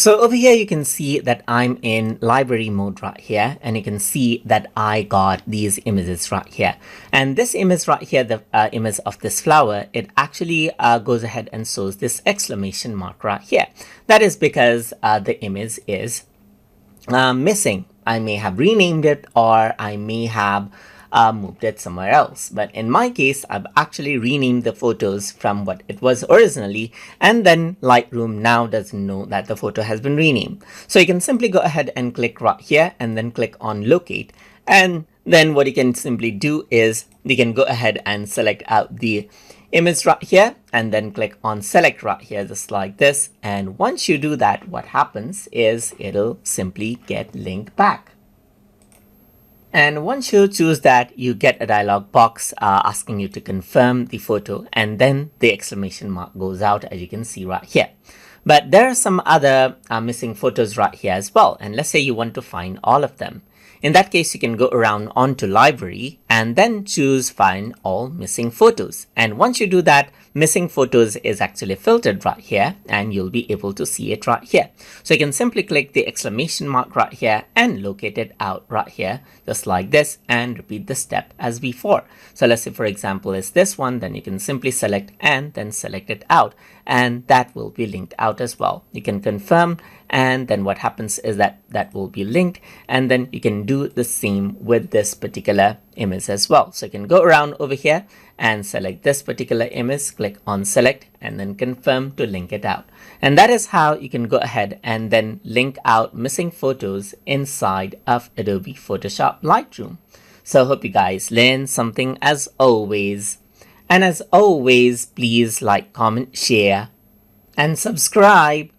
So over here, you can see that I'm in library mode right here, and you can see that I got these images right here. And this image right here, the image of this flower, it actually goes ahead and shows this exclamation mark right here. That is because the image is missing. I may have renamed it, or I may have moved it somewhere else. But in my case, I've actually renamed the photos from what it was originally, and then Lightroom now doesn't know that the photo has been renamed. So you can simply go ahead and click right here and then click on locate. And then what you can simply do is you can go ahead and select out the image right here and then click on select right here, just like this. And once you do that, what happens is it'll simply get linked back. And once you choose that, you get a dialog box asking you to confirm the photo, and then the exclamation mark goes out, as you can see right here. But there are some other missing photos right here as well. And let's say you want to find all of them. In that case, you can go around onto library and then choose find all missing photos. And once you do that, missing photos is actually filtered right here, and you'll be able to see it right here. So you can simply click the exclamation mark right here and locate it out right here, just like this, and repeat the step as before. So let's say, for example, is this one, then you can simply select and then select it out, and that will be linked out as well. You can confirm, and then what happens is that that will be linked, and then you can do the same with this particular image as well. So you can go around over here and select this particular image, click on select, and then confirm to link it out. And that is how you can go ahead and then link out missing photos inside of Adobe Photoshop Lightroom. So I hope you guys learned something as always. And as always, please like, comment, share, and subscribe.